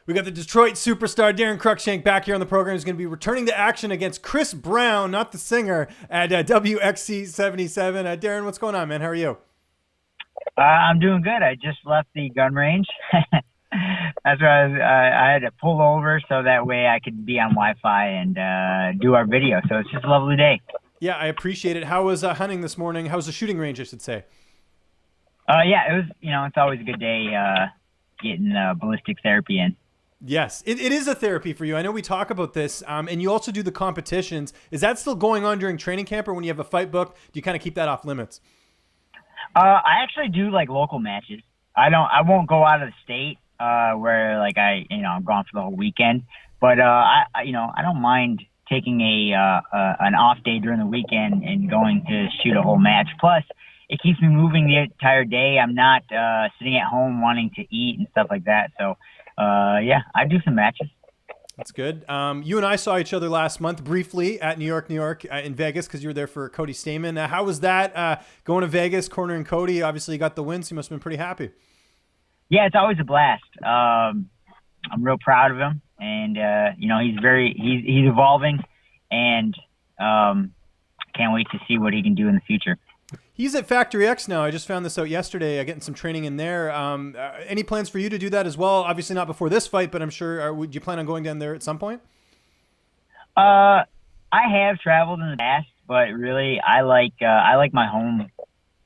We got the Detroit superstar Daron Cruickshank back here on the program. He's going to be returning to action against Chris Brown, not the singer, at WXC 77. Daron, what's going on, man? How are you? I'm doing good. I just left the gun range. That's where I had to pull over so that way I could be on Wi-Fi and do our video. So it's just a lovely day. Yeah, I appreciate it. How was hunting this morning? How was the shooting range, I should say? Yeah, it was. It's always a good day getting ballistic therapy in. Yes, it is a therapy for you. I know we talk about this, and you also do the competitions. Is that still going on during training camp, or when you have a fight booked, do you kind of keep that off limits? I actually do like local matches. I won't go out of the state where like I'm gone for the whole weekend. But I don't mind taking an off day during the weekend and going to shoot a whole match. Plus, it keeps me moving the entire day. I'm not sitting at home wanting to eat and stuff like that. So. Yeah, I do some matches. That's good. You and I saw each other last month briefly at New York, in Vegas, because you were there for Cody Stamen. How was that going to Vegas, cornering Cody? Obviously, you got the win, so you must have been pretty happy. Yeah, it's always a blast. I'm real proud of him, and he's evolving, and can't wait to see what he can do in the future. He's at Factory X now. I just found this out yesterday, getting some training in there. Any plans for you to do that as well? Obviously not before this fight, but I'm sure, would you plan on going down there at some point? I have traveled in the past, but really I like my home,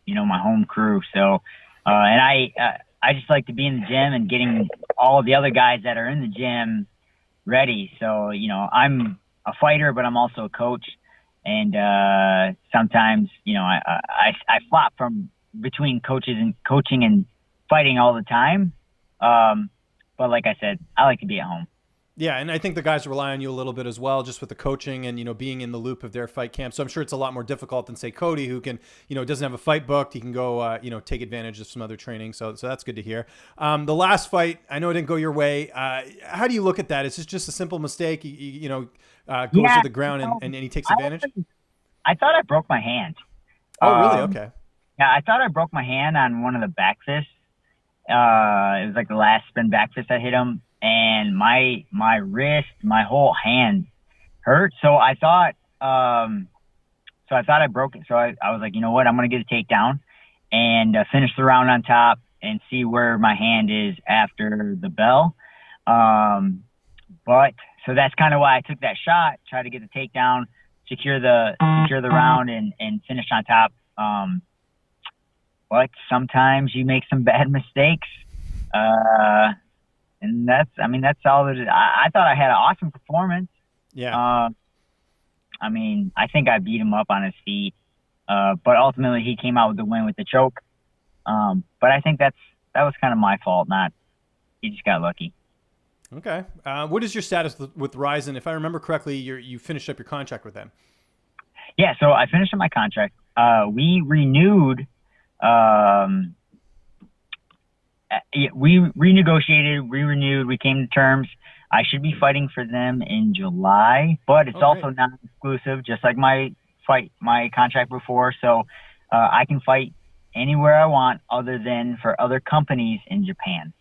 my home crew. So, and I just like to be in the gym and getting all of the other guys that are in the gym ready. So, I'm a fighter, but I'm also a coach. And sometimes, I flop from between coaching and fighting all the time. But like I said, I like to be at home. Yeah, and I think the guys rely on you a little bit as well, just with the coaching and, being in the loop of their fight camp. So I'm sure it's a lot more difficult than, say, Cody, who can, doesn't have a fight booked. He can go, take advantage of some other training. So that's good to hear. The last fight, I know it didn't go your way. How do you look at that? Is this just a simple mistake? Goes to the ground and he takes advantage? I thought I broke my hand. Oh, really? Okay. Yeah, I thought I broke my hand on one of the back fists. It was like the last spin back fist I hit him, and my wrist, my whole hand hurt. So I thought I broke it. So I was like, you know what? I'm gonna get a takedown and finish the round on top and see where my hand is after the bell. But so that's kind of why I took that shot, try to get the takedown, secure the round and finish on top. But sometimes you make some bad mistakes. And that's all it is. I thought I had an awesome performance. Yeah. I think I beat him up on his feet. But ultimately he came out with the win with the choke. But I think that was kind of my fault, he just got lucky. Okay. What is your status with Rison? If I remember correctly, you finished up your contract with them. Yeah, so I finished up my contract. We renewed. We renegotiated. We renewed. We came to terms. I should be fighting for them in July, but it's also non-exclusive, just like my contract before. So I can fight anywhere I want, other than for other companies in Japan.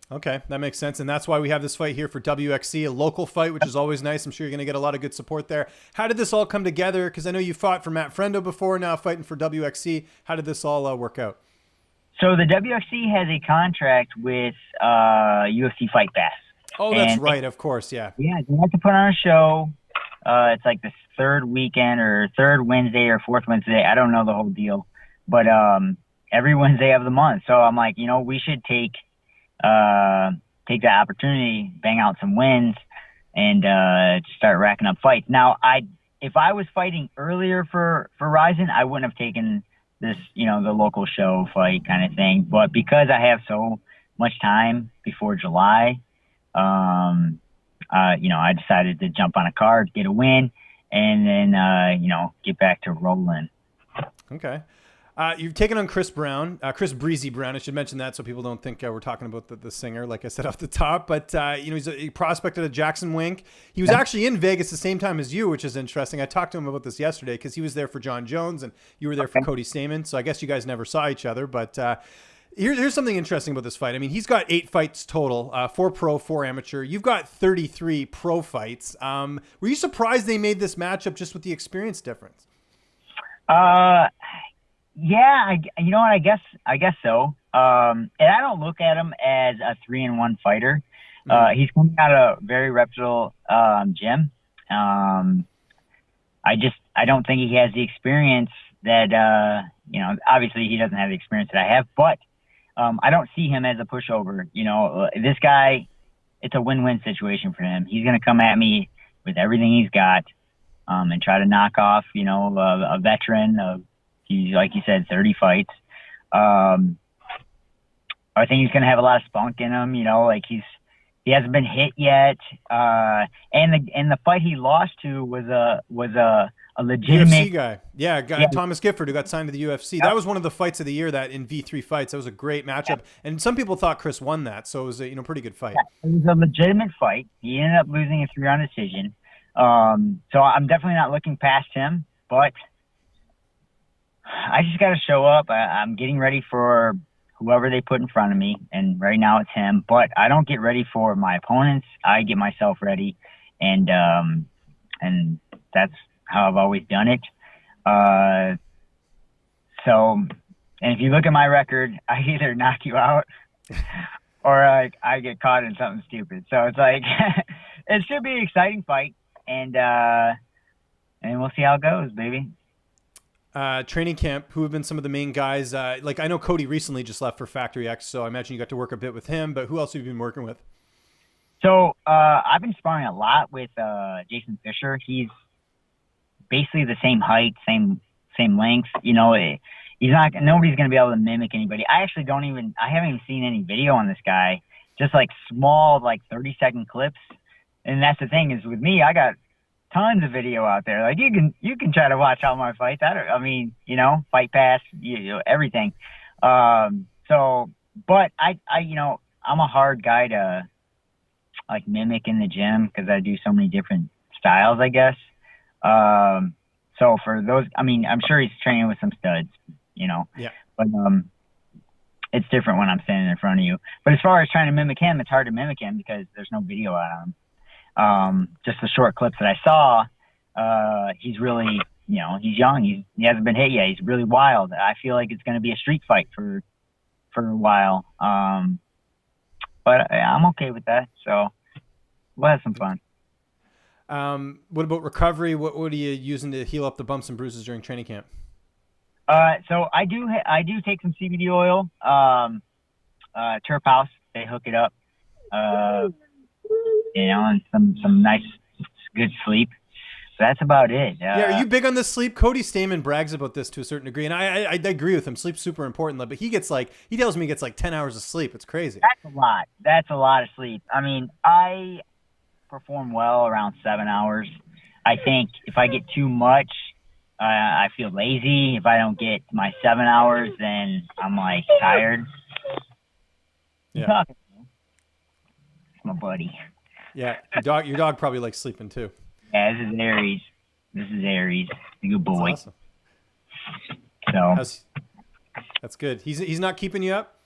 Okay, that makes sense. And that's why we have this fight here for WXC, a local fight, which is always nice. I'm sure you're going to get a lot of good support there. How did this all come together? Because I know you fought for Matt Frendo before, now fighting for WXC. How did this all work out? So the WXC has a contract with UFC Fight Pass. Oh, that's right. Of course, yeah. Yeah, they have to put on a show. It's like the third weekend or third Wednesday or fourth Wednesday. I don't know the whole deal. But every Wednesday of the month. So I'm like, we should take that opportunity, bang out some wins, and start racking up fights. Now, if I was fighting earlier for Rison, I wouldn't have taken this, the local show fight kind of thing. But because I have so much time before July, I decided to jump on a card, get a win, and then get back to rolling. Okay. You've taken on Chris Brown, Chris Breezy Brown. I should mention that so people don't think we're talking about the singer, like I said off the top. But, he's a prospect at a Jackson Wink. He was actually in Vegas the same time as you, which is interesting. I talked to him about this yesterday because he was there for John Jones and you were there for Cody Stamen. So I guess you guys never saw each other. But Here's something interesting about this fight. I mean, he's got 8 fights total, 4 pro, 4 amateur. You've got 33 pro fights. Were you surprised they made this matchup just with the experience difference? Yeah, you know what? I guess so. And I don't look at him as a 3-1 fighter. He's coming out of a very reputable gym. I don't think he has the experience that obviously he doesn't have the experience that I have, but I don't see him as a pushover. This guy, it's a win-win situation for him. He's going to come at me with everything he's got and try to knock off, a veteran of, he's, like you said, 30 fights. I think he's going to have a lot of spunk in him, he hasn't been hit yet. And the fight he lost to was a legitimate UFC guy. Yeah, Thomas Gifford, who got signed to the UFC. Yep. That was one of the fights of the year that in V3 fights. That was a great matchup. Yep. And some people thought Chris won that. So it was a pretty good fight. Yeah, it was a legitimate fight. He ended up losing a 3-round decision. So I'm definitely not looking past him, but I just got to show up. I'm getting ready for whoever they put in front of me, and right now it's him. But I don't get ready for my opponents. I get myself ready, and that's how I've always done it. And if you look at my record, I either knock you out or I get caught in something stupid. So it's like it should be an exciting fight, and we'll see how it goes, baby. Training camp, who have been some of the main guys? I know Cody recently just left for Factory X, so I imagine you got to work a bit with him, but who else have you been working with? So I've been sparring a lot with Jason Fisher. He's basically the same height, same length. He's not, nobody's going to be able to mimic anybody. I haven't even seen any video on this guy, just like small, 30-second clips. And that's the thing is with me, I got tons of video out there. Like you can try to watch all my fights. Fight Pass, everything. But I'm a hard guy to mimic in the gym because I do so many different styles, I guess. So for those, I'm sure he's training with some studs, Yeah. But it's different when I'm standing in front of you. But as far as trying to mimic him, it's hard to mimic him because there's no video out of him. Just the short clips that I saw, he's really, he's young. He hasn't been hit yet. He's really wild. I feel like it's going to be a street fight for a while. But I'm okay with that. So we'll have some fun. What about recovery? What are you using to heal up the bumps and bruises during training camp? So I do take some CBD oil, Terphouse. They hook it up. And some nice, good sleep. So that's about it. Yeah, are you big on the sleep? Cody Stamen brags about this to a certain degree, and I agree with him. Sleep's super important, but he tells me he gets 10 hours of sleep. It's crazy. That's a lot. That's a lot of sleep. I perform well around 7 hours. I think if I get too much, I feel lazy. If I don't get my 7 hours, then I'm tired. Yeah. It's my buddy. Yeah, your dog probably likes sleeping too. Yeah, this is Aries. He's a good boy. That's awesome. So that's good. He's not keeping you up?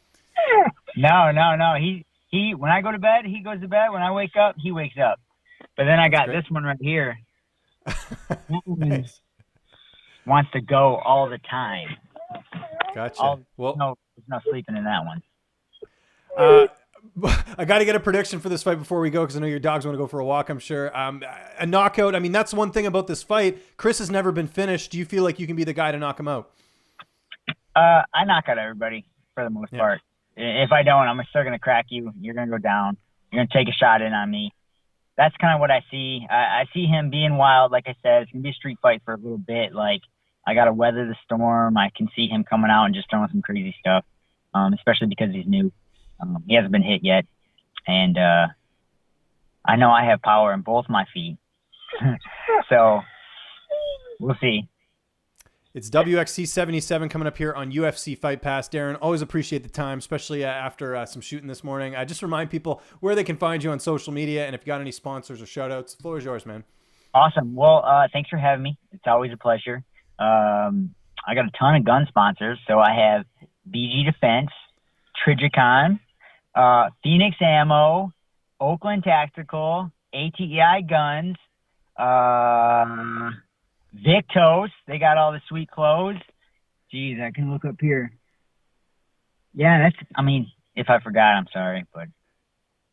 No. He when I go to bed, he goes to bed. When I wake up, he wakes up. But then I got this one right here. Nice. Wants to go all the time. Gotcha. There's no sleeping in that one. I got to get a prediction for this fight before we go because I know your dogs want to go for a walk, I'm sure. A knockout, that's one thing about this fight. Chris has never been finished. Do you feel like you can be the guy to knock him out? I knock out everybody for the most part. If I don't, I'm still going to crack you. You're going to go down. You're going to take a shot in on me. That's kind of what I see. I see him being wild. Like I said, it's going to be a street fight for a little bit. I got to weather the storm. I can see him coming out and just throwing some crazy stuff, especially because he's new. He hasn't been hit yet, and I know I have power in both my feet. So we'll see. It's WXC 77 coming up here on UFC Fight Pass. Daron, always appreciate the time, especially after some shooting this morning. I just remind people where they can find you on social media, and if you got any sponsors or shout-outs, the floor is yours, man. Awesome. Well, thanks for having me. It's always a pleasure. I got a ton of gun sponsors. So I have BG Defense, Trijicon, Phoenix Ammo, Oakland Tactical, ATEI Guns, Victos. They got all the sweet clothes. Jeez, I can look up here. Yeah, I mean, if I forgot, I'm sorry, but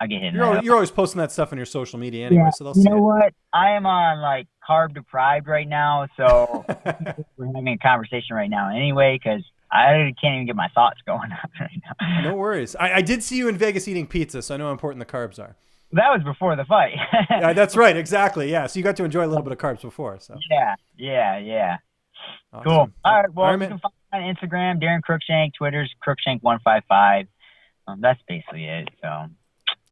I get hit. You're always posting that stuff on your social media anyway, Yeah, so they'll you see know it. what? I am on like carb deprived right now, so we're having a conversation right now anyway, because I can't even get my thoughts going on right now. No worries. I did see you in Vegas eating pizza, so I know how important the carbs are. That was before the fight. Yeah, that's right. Exactly. Yeah. So you got to enjoy a little bit of carbs before. So Yeah. awesome. Cool. All right. Well, All right, you man. can find me on Instagram, Daron Cruickshank. Twitter's Cruickshank155. That's basically it. So